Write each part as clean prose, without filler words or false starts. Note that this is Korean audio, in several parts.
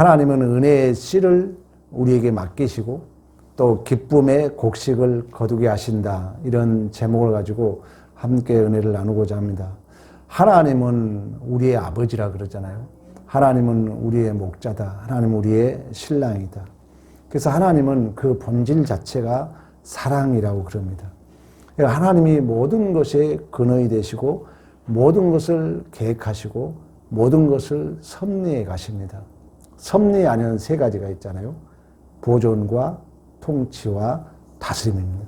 하나님은 은혜의 씨를 우리에게 맡기시고 또 기쁨의 곡식을 거두게 하신다. 이런 제목을 가지고 함께 은혜를 나누고자 합니다. 하나님은 우리의 아버지라 그러잖아요. 하나님은 우리의 목자다. 하나님은 우리의 신랑이다. 그래서 하나님은 그 본질 자체가 사랑이라고 그럽니다. 하나님이 모든 것에 근원이 되시고 모든 것을 계획하시고 모든 것을 섭리해 가십니다. 섭리 안에는 세 가지가 있잖아요. 보존과 통치와 다스림입니다.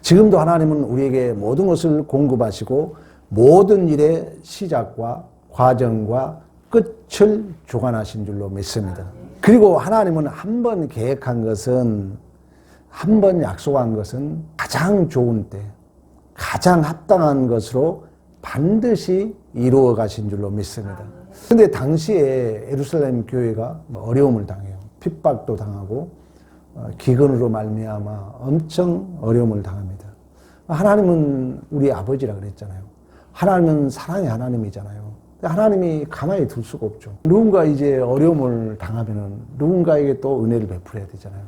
지금도 하나님은 우리에게 모든 것을 공급하시고 모든 일의 시작과 과정과 끝을 주관하신 줄로 믿습니다. 그리고 하나님은 한 번 계획한 것은, 한 번 약속한 것은 가장 좋은 때, 가장 합당한 것으로 반드시 이루어 가신 줄로 믿습니다. 그런데 당시에 예루살렘 교회가 어려움을 당해요. 핍박도 당하고 기근으로 말미암아 엄청 어려움을 당합니다. 하나님은 우리 아버지라 그랬잖아요. 하나님은 사랑의 하나님이잖아요. 하나님이 가만히 둘 수가 없죠. 누군가 이제 어려움을 당하면은 누군가에게 또 은혜를 베풀어야 되잖아요.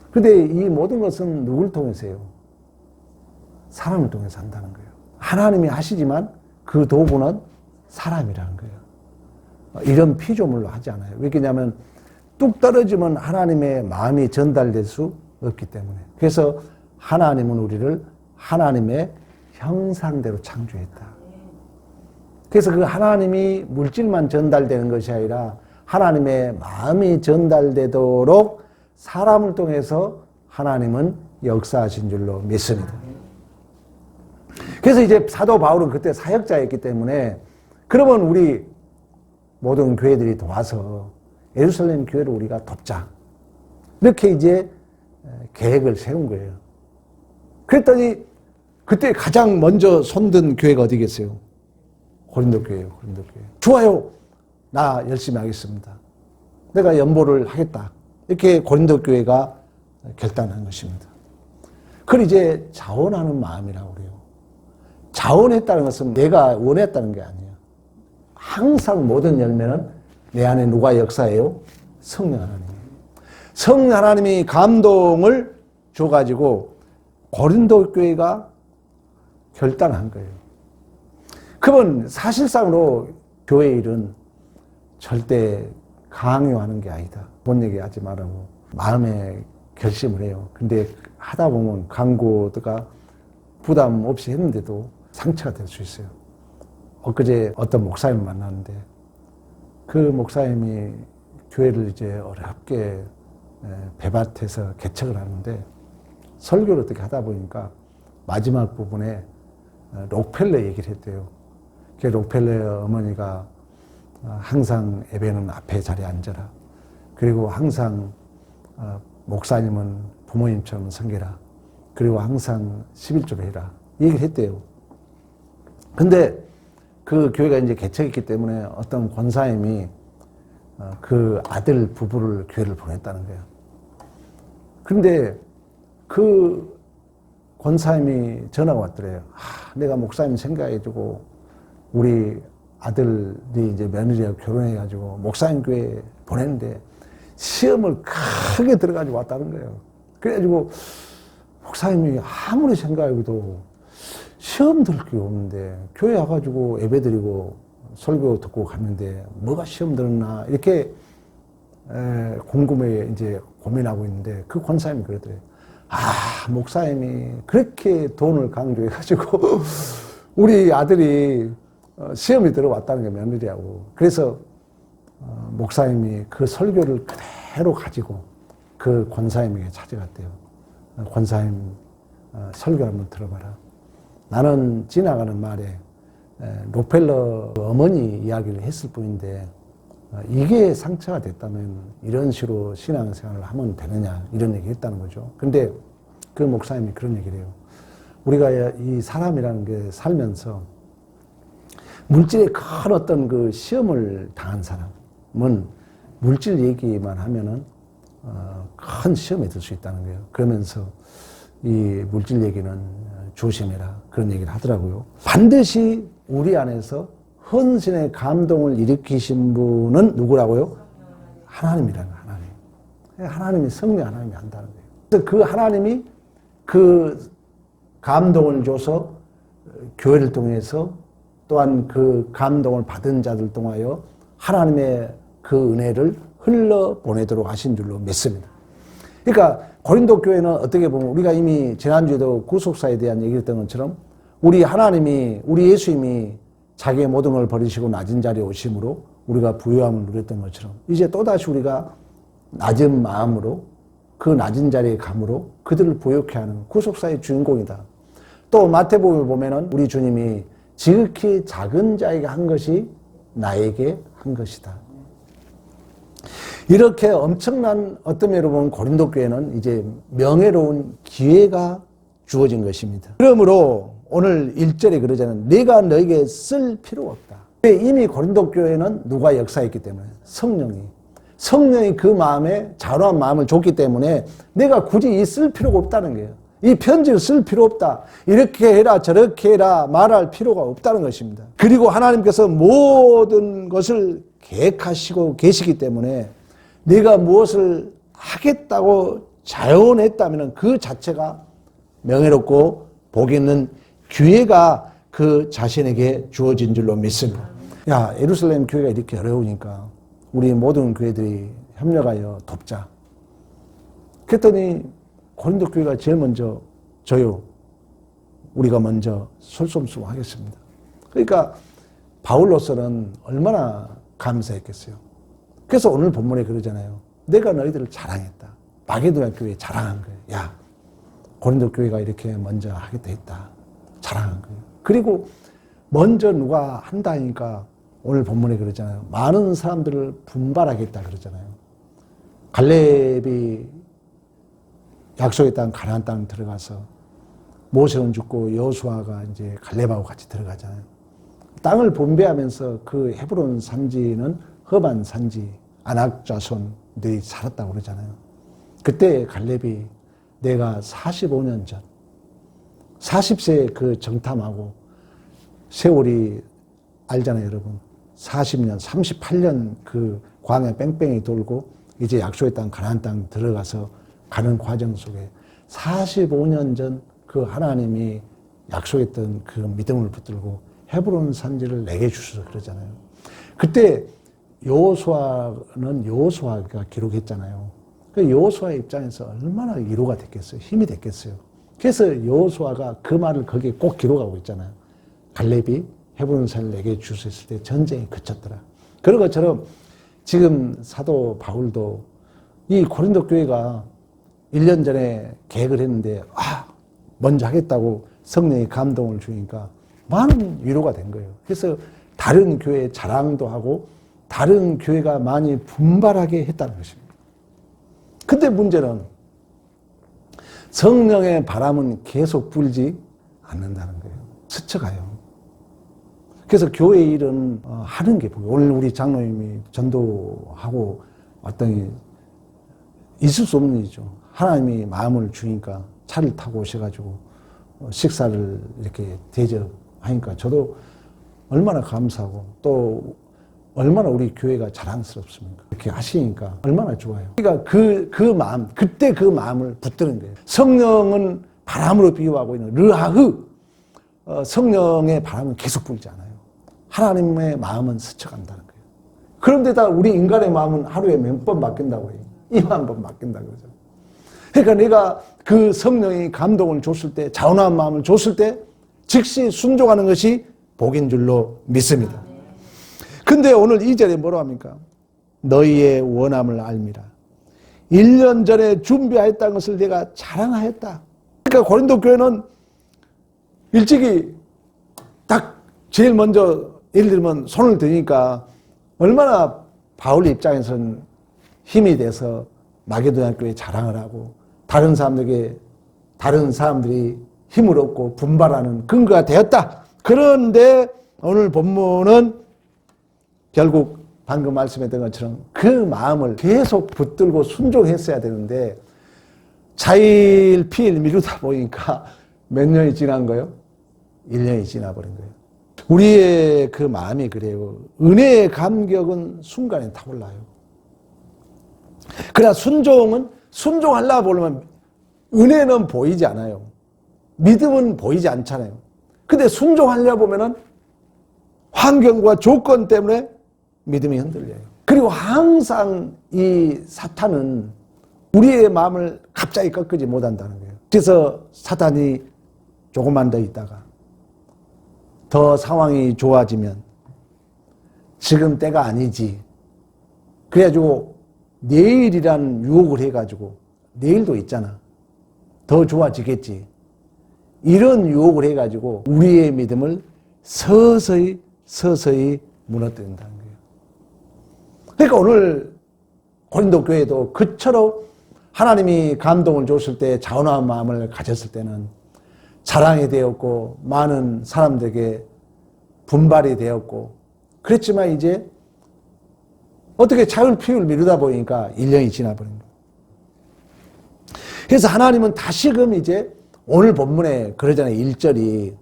그런데 이 모든 것은 누굴 통해서요? 사람을 통해서 한다는 거예요. 하나님이 하시지만 그 도구는 사람이라는 거예요. 이런 피조물로 하지 않아요. 왜냐하면 뚝 떨어지면 하나님의 마음이 전달될 수 없기 때문에. 그래서 하나님은 우리를 하나님의 형상대로 창조했다. 그래서 그 하나님이 물질만 전달되는 것이 아니라 하나님의 마음이 전달되도록 사람을 통해서 하나님은 역사하신 줄로 믿습니다. 그래서 이제 사도 바울은 그때 사역자였기 때문에 그러면 우리 모든 교회들이 도와서 예루살렘 교회를 우리가 돕자. 이렇게 이제 계획을 세운 거예요. 그랬더니 그때 가장 먼저 손든 교회가 어디겠어요? 고린도 교회예요. 고린도 교회. 좋아요. 나 열심히 하겠습니다. 내가 연보를 하겠다. 이렇게 고린도 교회가 결단한 것입니다. 그걸 이제 자원하는 마음이라고 그래요. 자원했다는 것은 내가 원했다는 게 아니에요. 항상 모든 열매는 내 안에 누가 역사해요? 성령 하나님이에요. 성령 하나님이 감동을 줘가지고 고린도 교회가 결단한 거예요. 그러면 사실상으로 교회 일은 절대 강요하는 게 아니다. 본 얘기 하지 말라고 마음에 결심을 해요. 근데 하다 보면 강구가 부담 없이 했는데도 상처가 될 수 있어요. 엊그제 어떤 목사님을 만났는데 그 목사님이 교회를 이제 어렵게 배밭에서 개척을 하는데 설교를 어떻게 하다 보니까 마지막 부분에 록펠러 얘기를 했대요. 그 록펠러 어머니가 항상 예배는 앞에 자리에 앉아라. 그리고 항상 목사님은 부모님처럼 섬겨라. 그리고 항상 11조를 해라. 얘기를 했대요. 근데 그 교회가 이제 개척했기 때문에 어떤 권사님이 그 아들 부부를 교회를 보냈다는 거예요. 그런데 그 권사님이 전화가 왔더래요. 내가 목사님 생각해주고 우리 아들이 이제 며느리하고 결혼해가지고 목사님 교회에 보냈는데 시험을 크게 들어가지고 왔다는 거예요. 그래가지고 목사님이 아무리 생각해도 시험 들 게 없는데 교회 와가지고 예배드리고 설교 듣고 갔는데 뭐가 시험 들었나 이렇게 궁금해 이제 고민하고 있는데 그 권사님이 그러더래요. 목사님이 그렇게 돈을 강조해가지고 우리 아들이 시험이 들어왔다는 게 며느리하고. 그래서 목사님이 그 설교를 그대로 가지고 그 권사님에게 찾아갔대요. 권사님 설교 한번 들어봐라. 나는 지나가는 말에 록펠러 어머니 이야기를 했을 뿐인데 이게 상처가 됐다면 이런 식으로 신앙생활을 하면 되느냐 이런 얘기를 했다는 거죠. 근데 그 목사님이 그런 얘기를 해요. 우리가 이 사람이라는 게 살면서 물질에 큰 어떤 그 시험을 당한 사람은 물질 얘기만 하면은 큰 시험에 들 수 있다는 거예요. 그러면서 이 물질 얘기는 조심해라 그런 얘기를 하더라고요. 반드시 우리 안에서 헌신의 감동을 일으키신 분은 누구라고요? 하나님이라는 거예요. 하나님. 하나님이 성령 하나님이 한다는 거예요. 그래서 그 하나님이 그 감동을 줘서 교회를 통해서 또한 그 감동을 받은 자들 통하여 하나님의 그 은혜를 흘러 보내도록 하신 줄로 믿습니다. 그러니까 고린도 교회는 어떻게 보면 우리가 이미 지난주에도 구속사에 대한 얘기를 했던 것처럼 우리 하나님이 우리 예수님이 자기의 모든 걸 버리시고 낮은 자리에 오심으로 우리가 부유함을 누렸던 것처럼 이제 또다시 우리가 낮은 마음으로 그 낮은 자리에 감으로 그들을 부욕케 하는 구속사의 주인공이다. 또 마태복음에 보면은 우리 주님이 지극히 작은 자에게 한 것이 나에게 한 것이다. 이렇게 엄청난 어떤 면으로 보면 고린도 교회는 이제 명예로운 기회가 주어진 것입니다. 그러므로 오늘 1절에 그러잖아요. 내가 너에게 쓸 필요가 없다. 이미 고린도 교회는 누가 역사했기 때문에 성령이 그 마음에 자로한 마음을 줬기 때문에 내가 굳이 쓸 필요가 없다는 거예요. 이 편지를 쓸 필요 없다. 이렇게 해라 저렇게 해라 말할 필요가 없다는 것입니다. 그리고 하나님께서 모든 것을 계획하시고 계시기 때문에 내가 무엇을 하겠다고 자원했다면 그 자체가 명예롭고 복 있는 기회가 그 자신에게 주어진 줄로 믿습니다. 야, 예루살렘 교회가 이렇게 어려우니까 우리 모든 교회들이 협력하여 돕자. 그랬더니 고린도 교회가 제일 먼저 저요. 우리가 먼저 솔선수범하겠습니다. 그러니까 바울로서는 얼마나 감사했겠어요. 그래서 오늘 본문에 그러잖아요. 내가 너희들을 자랑했다. 마게도냐 교회에 자랑한 거예요. 야, 고린도 교회가 이렇게 먼저 하겠다 했다. 자랑한 거예요. 그리고 먼저 누가 한다 하니까 오늘 본문에 그러잖아요. 많은 사람들을 분발하겠다 그러잖아요. 갈렙이 약속의 땅 가나안 땅 들어가서 모세는 죽고 여호수아가 이제 갈렙하고 같이 들어가잖아요. 땅을 분배하면서 그 헤브론 산지는 험한 산지 아낙 자손들이 살았다고 그러잖아요. 그때 갈렙이 내가 45년 전 40세 그 정탐하고 세월이 알잖아요, 여러분. 40년, 38년 그 광야 뺑뺑이 돌고 이제 약속의 땅 가나안 땅 들어가서 가는 과정 속에 45년 전 그 하나님이 약속했던 그 믿음을 붙들고 헤브론 산지를 내게 주셔서 그러잖아요. 그때 여호수아는 여호수아가 기록했잖아요. 그 여호수아의 입장에서 얼마나 위로가 됐겠어요. 힘이 됐겠어요. 그래서 여호수아가 그 말을 거기에 꼭 기록하고 있잖아요. 갈렙이 헤브론 산을 내게 주셨을 때 전쟁이 그쳤더라. 그런 것처럼 지금 사도 바울도 이 고린도 교회가 1년 전에 계획을 했는데 먼저 하겠다고 성령이 감동을 주니까 많은 위로가 된 거예요. 그래서 다른 교회 자랑도 하고 다른 교회가 많이 분발하게 했다는 것입니다. 근데 문제는 성령의 바람은 계속 불지 않는다는 거예요. 스쳐가요. 그래서 교회 일은 하는 게 보여요. 오늘 우리 장로님이 전도하고 왔더니 있을 수 없는 일이죠. 하나님이 마음을 주니까 차를 타고 오셔가지고 식사를 이렇게 대접하니까 저도 얼마나 감사하고 또 얼마나 우리 교회가 자랑스럽습니까? 이렇게 하시니까 얼마나 좋아요. 그러니까 그 마음, 그때 그 마음을 붙드는 거예요. 성령은 바람으로 비유하고 있는 르하흐, 성령의 바람은 계속 불지 않아요. 하나님의 마음은 스쳐간다는 거예요. 그런데다 우리 인간의 마음은 하루에 몇 번 바뀐다고 해요. 2만 번 바뀐다고 그러죠. 그러니까 내가 그 성령이 감동을 줬을 때, 자원한 마음을 줬을 때 즉시 순종하는 것이 복인 줄로 믿습니다. 근데 오늘 2절에 뭐라고 합니까? 너희의 원함을 알미라. 1년 전에 준비하였다는 것을 내가 자랑하였다. 그러니까 고린도 교회는 일찍이 딱 제일 먼저 예를 들면 손을 드니까 얼마나 바울 입장에서는 힘이 돼서 마게도냐 교회에 자랑을 하고 다른 사람들이 힘을 얻고 분발하는 근거가 되었다. 그런데 오늘 본문은 결국 방금 말씀했던 것처럼 그 마음을 계속 붙들고 순종했어야 되는데 차일피일 미루다 보니까 몇 년이 지난 거예요? 1년이 지나버린 거예요. 우리의 그 마음이 그래요. 은혜의 감격은 순간에 타올라요. 그러나 순종하려고 보려면 은혜는 보이지 않아요. 믿음은 보이지 않잖아요. 근데 순종하려고 보면은 환경과 조건 때문에 믿음이 흔들려요. 그리고 항상 이 사탄은 우리의 마음을 갑자기 꺾지 못한다는 거예요. 그래서 사탄이 조금만 더 있다가 더 상황이 좋아지면 지금 때가 아니지. 그래가지고 내일이란 유혹을 해가지고 내일도 있잖아. 더 좋아지겠지. 이런 유혹을 해가지고 우리의 믿음을 서서히 무너뜨린다는 거예요. 그러니까 오늘 고린도 교회도 그처럼 하나님이 감동을 줬을 때 자원한 마음을 가졌을 때는 자랑이 되었고 많은 사람들에게 분발이 되었고 그랬지만 이제 어떻게 작은 피를 미루다 보니까 1년이 지나버린 거예요. 그래서 하나님은 다시금 이제 오늘 본문에 그러잖아요. 1절이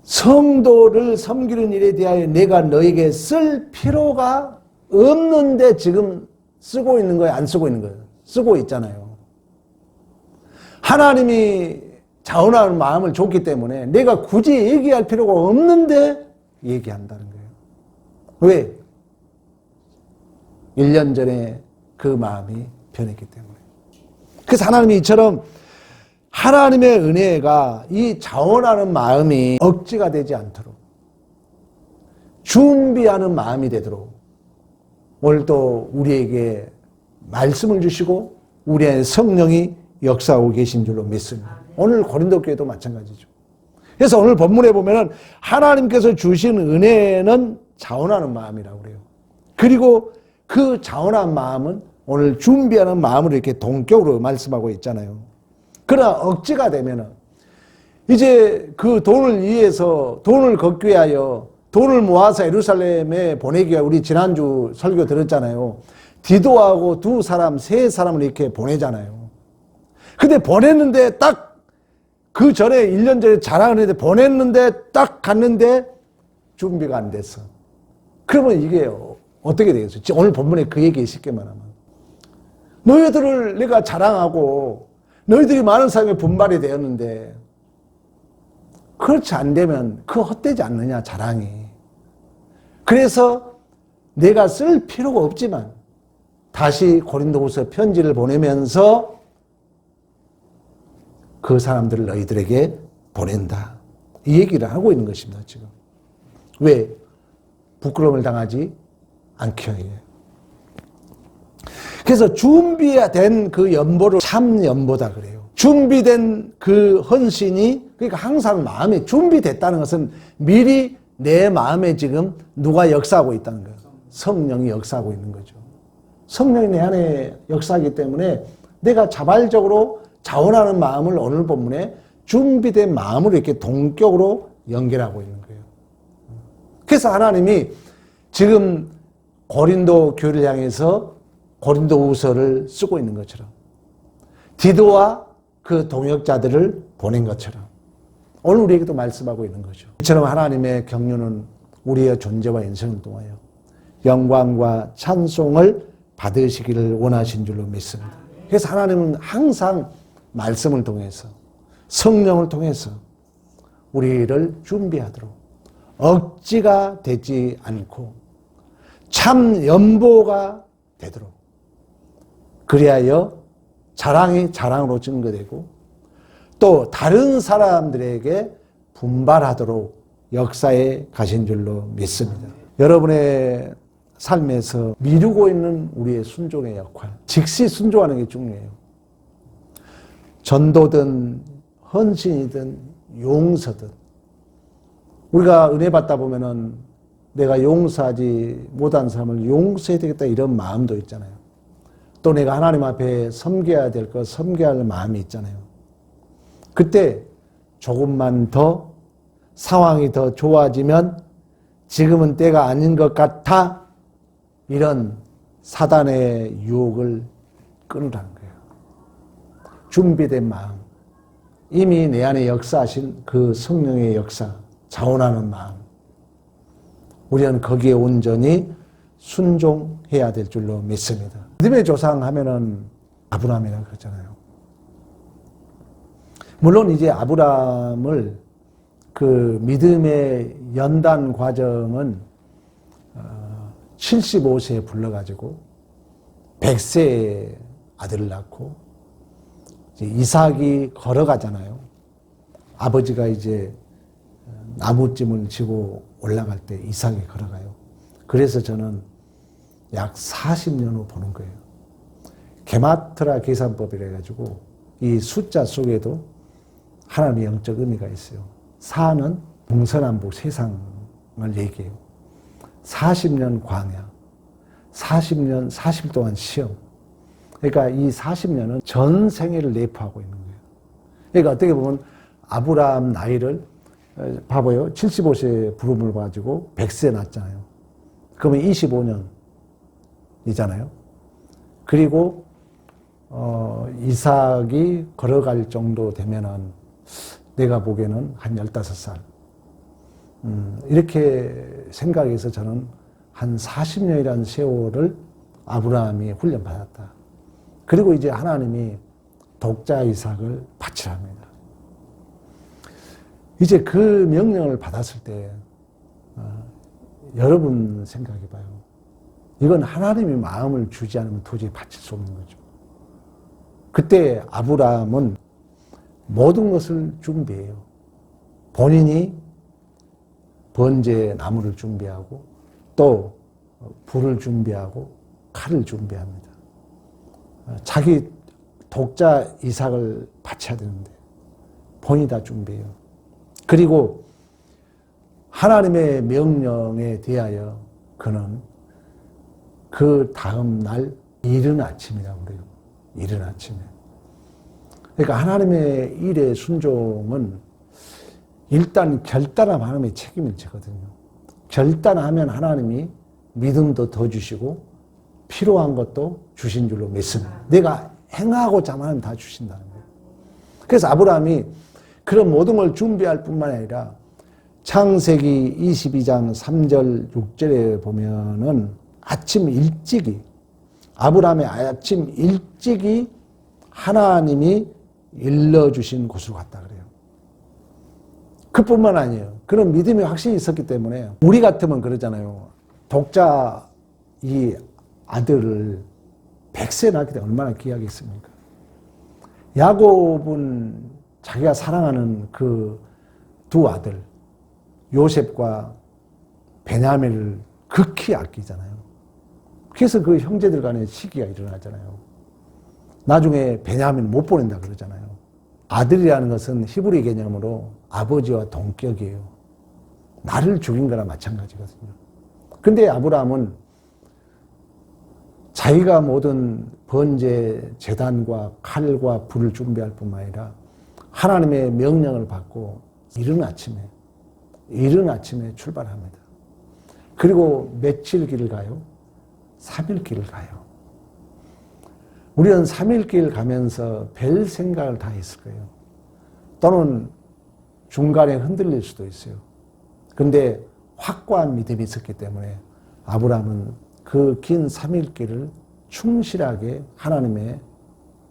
성도를 섬기는 일에 대하여 내가 너에게 쓸 필요가 없는데 지금 쓰고 있는 거예요? 안 쓰고 있는 거예요? 쓰고 있잖아요. 하나님이 자원하는 마음을 줬기 때문에 내가 굳이 얘기할 필요가 없는데 얘기한다는 거예요. 왜? 1년 전에 그 마음이 변했기 때문에. 그래서 하나님이 이처럼 하나님의 은혜가 이 자원하는 마음이 억지가 되지 않도록 준비하는 마음이 되도록 오늘도 우리에게 말씀을 주시고 우리의 성령이 역사하고 계신 줄로 믿습니다. 오늘 고린도 교회도 마찬가지죠. 그래서 오늘 본문에 보면은 하나님께서 주신 은혜는 자원하는 마음이라고 그래요. 그리고 그 자원한 마음은 오늘 준비하는 마음으로 이렇게 동격으로 말씀하고 있잖아요. 그러나 억지가 되면은 이제 그 돈을 위해서 돈을 걷기 위하여 돈을 모아서 예루살렘에 보내기 위해 우리 지난주 설교 들었잖아요. 디도하고 두 사람, 세 사람을 이렇게 보내잖아요. 근데 보냈는데 딱 그 전에 1년 전에 자랑을 했는데 보냈는데 딱 갔는데 준비가 안 됐어. 그러면 이게 어떻게 되겠어요? 오늘 본문에 그 얘기 쉽게 말하면 너희들을 내가 자랑하고 너희들이 많은 사람이 분발이 되었는데 그렇지 안 되면 그거 헛되지 않느냐 자랑이. 그래서 내가 쓸 필요가 없지만 다시 고린도후서 편지를 보내면서 그 사람들을 너희들에게 보낸다. 이 얘기를 하고 있는 것입니다. 지금. 왜? 부끄러움을 당하지 않기 위해. 그래서 준비된 그 연보를 참 연보다 그래요. 준비된 그 헌신이 그러니까 항상 마음에 준비됐다는 것은 미리 내 마음에 지금 누가 역사하고 있다는 거예요. 성령이 역사하고 있는 거죠. 성령이 내 안에 역사하기 때문에 내가 자발적으로 자원하는 마음을 오늘 본문에 준비된 마음으로 이렇게 동격으로 연결하고 있는 거예요. 그래서 하나님이 지금 고린도 교회를 향해서 고린도후서를 쓰고 있는 것처럼 디도와 그 동역자들을 보낸 것처럼 오늘 우리에게도 말씀하고 있는 거죠. 이처럼 하나님의 경륜은 우리의 존재와 인생을 통하여 영광과 찬송을 받으시기를 원하신 줄로 믿습니다. 그래서 하나님은 항상 말씀을 통해서 성령을 통해서 우리를 준비하도록 억지가 되지 않고 참 연보가 되도록 그리하여 자랑이 자랑으로 증거되고 또 다른 사람들에게 분발하도록 역사에 가신 줄로 믿습니다. 여러분의 삶에서 미루고 있는 우리의 순종의 역할, 즉시 순종하는 게 중요해요. 전도든 헌신이든 용서든 우리가 은혜 받다 보면은 내가 용서하지 못한 사람을 용서해야 되겠다 이런 마음도 있잖아요. 또 내가 하나님 앞에 섬겨야 될 것, 섬겨야 할 마음이 있잖아요. 그때 조금만 더 상황이 더 좋아지면 지금은 때가 아닌 것 같아 이런 사단의 유혹을 끊으라는 거예요. 준비된 마음, 이미 내 안에 역사하신 그 성령의 역사, 자원하는 마음. 우리는 거기에 온전히 순종해야 될 줄로 믿습니다. 믿음의 조상 하면은 아브라함이라고 그러잖아요. 물론 이제 아브라함을 그 믿음의 연단 과정은 75세에 불러가지고 100세에 아들을 낳고 이삭이 걸어가잖아요. 아버지가 이제 나무찜을 지고 올라갈 때 이삭이 걸어가요. 그래서 저는 약 40년 후 보는 거예요. 게마트라 계산법이라 해가지고 이 숫자 속에도 하나님의 영적 의미가 있어요. 4는 동서남북 세상을 얘기해요. 40년 광야, 40년, 40일 동안 시험. 그러니까 이 40년은 전 생애를 내포하고 있는 거예요. 그러니까 어떻게 보면 아브라함 나이를 봐봐요. 75세 부름을 가지고 100세 낳았잖아요. 그러면 25년이잖아요. 그리고 이삭이 걸어갈 정도 되면은 내가 보기에는 한 15살. 이렇게 생각해서 저는 한 40년이라는 세월을 아브라함이 훈련받았다. 그리고 이제 하나님이 독자 이삭을 바치랍니다. 이제 그 명령을 받았을 때 여러분 생각해봐요. 이건 하나님이 마음을 주지 않으면 도저히 바칠 수 없는 거죠. 그때 아브라함은 모든 것을 준비해요. 본인이 번제 나무를 준비하고 또 불을 준비하고 칼을 준비합니다. 자기 독자 이삭을 바쳐야 되는데 본인이 다 준비해요. 그리고 하나님의 명령에 대하여 그는 그 다음 날 이른 아침이라고 그래요. 이른 아침에. 그러니까 하나님의 일의 순종은 일단 결단하면 하나님의 책임을 지거든요. 결단하면 하나님이 믿음도 더 주시고 필요한 것도 주신 줄로 믿습니다. 내가 행하고자 하면 다 주신다는 거예요. 그래서 아브라함이 그런 모든 걸 준비할 뿐만 아니라 창세기 22장 3절 6절에 보면은 아침 일찍이 아브라함의 아침 일찍이 하나님이 일러주신 곳으로 갔다 그래요. 그뿐만 아니에요. 그런 믿음이 확실히 있었기 때문에 우리 같으면 그러잖아요. 독자 이 아들을 100세 낳기 때문에 얼마나 귀하겠습니까? 야곱은 자기가 사랑하는 그 두 아들 요셉과 베냐민을 극히 아끼잖아요. 그래서 그 형제들 간에 시기가 일어나잖아요. 나중에 베냐민 못 보낸다 그러잖아요. 아들이라는 것은 히브리 개념으로 아버지와 동격이에요. 나를 죽인 거나 마찬가지거든요. 근데 아브라함은 자기가 모든 번제 제단과 칼과 불을 준비할 뿐만 아니라 하나님의 명령을 받고 이른 아침에 출발합니다. 그리고 며칠 길을 가요? 3일 길을 가요. 우리는 3일 길 가면서 별 생각을 다 했을 거예요. 또는 중간에 흔들릴 수도 있어요. 그런데 확고한 믿음이 있었기 때문에 아브라함은 그 긴 3일 길을 충실하게 하나님의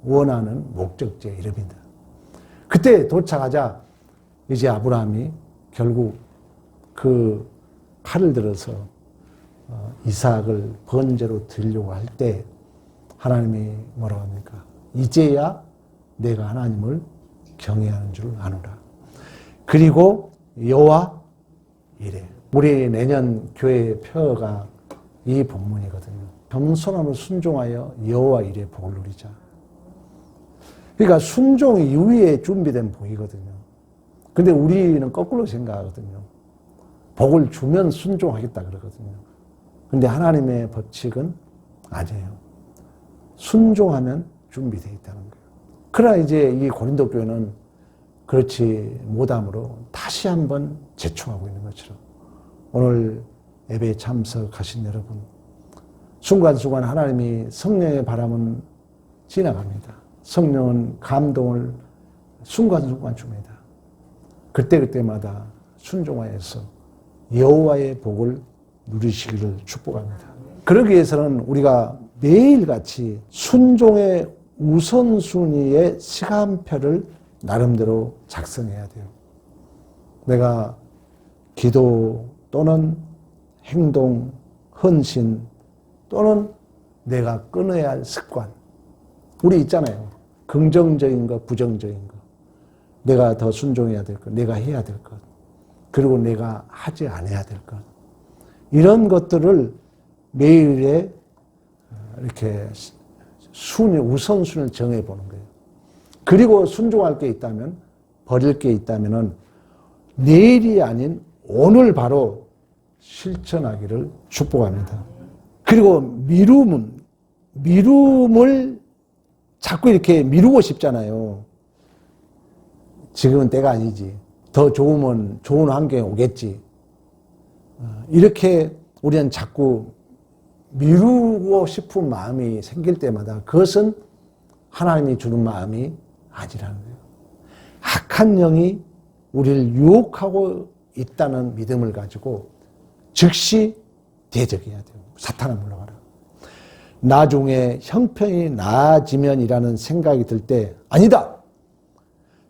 원하는 목적지에 이릅니다. 그때 도착하자 이제 아브라함이 결국 그 칼을 들어서 이삭을 번제로 드리려고 할 때 하나님이 뭐라고 합니까? 이제야 내가 하나님을 경외하는 줄 아노라. 그리고 여호와 이래. 우리 내년 교회 표어가 이 본문이거든요. 겸손함을 순종하여 여호와 이래 복을 누리자. 그러니까 순종 이후에 준비된 복이거든요. 근데 우리는 거꾸로 생각하거든요. 복을 주면 순종하겠다 그러거든요. 근데 하나님의 법칙은 아니에요. 순종하면 준비되어 있다는 거예요. 그러나 이제 이 고린도 교회는 그렇지 못함으로 다시 한번 재촉하고 있는 것처럼 오늘 예배에 참석하신 여러분, 순간순간 하나님이 성령의 바람은 지나갑니다. 성령은 감동을 순간순간 줍니다. 그때그때마다 순종하여서 여호와의 복을 누리시기를 축복합니다. 그러기 위해서는 우리가 매일같이 순종의 우선순위의 시간표를 나름대로 작성해야 돼요. 내가 기도 또는 행동, 헌신 또는 내가 끊어야 할 습관. 우리 있잖아요. 긍정적인 것, 부정적인 것. 내가 더 순종해야 될 것, 내가 해야 될 것. 그리고 내가 하지 않아야 될 것. 이런 것들을 매일에 이렇게 우선순위를 정해보는 거예요. 그리고 순종할 게 있다면, 버릴 게 있다면 내일이 아닌 오늘 바로 실천하기를 축복합니다. 그리고 미룸을 자꾸 이렇게 미루고 싶잖아요. 지금은 때가 아니지. 더 좋으면 좋은 환경에 오겠지. 이렇게 우리는 자꾸 미루고 싶은 마음이 생길 때마다 그것은 하나님이 주는 마음이 아니라는 거예요. 악한 영이 우리를 유혹하고 있다는 믿음을 가지고 즉시 대적해야 돼요. 사탄아 물러가라. 나중에 형편이 나아지면이라는 생각이 들 때 아니다.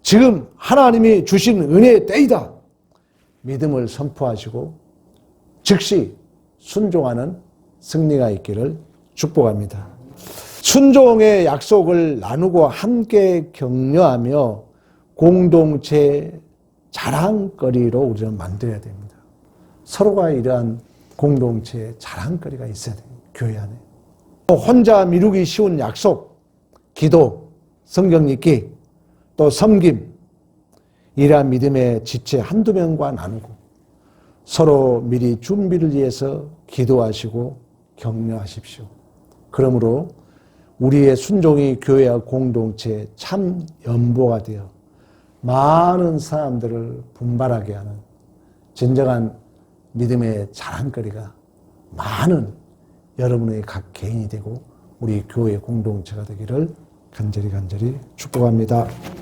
지금 하나님이 주신 은혜의 때이다. 믿음을 선포하시고 즉시 순종하는 승리가 있기를 축복합니다. 순종의 약속을 나누고 함께 격려하며 공동체 자랑거리로 우리는 만들어야 됩니다. 서로가 이러한 공동체의 자랑거리가 있어야 돼요. 교회 안에. 혼자 미루기 쉬운 약속, 기도, 성경 읽기, 또 섬김, 이러한 믿음의 지체 한두 명과 나누고 서로 미리 준비를 위해서 기도하시고 격려하십시오. 그러므로 우리의 순종이 교회와 공동체의 참 연보가 되어 많은 사람들을 분발하게 하는 진정한 믿음의 자랑거리가 많은 여러분의 각 개인이 되고 우리 교회 공동체가 되기를 간절히 축복합니다.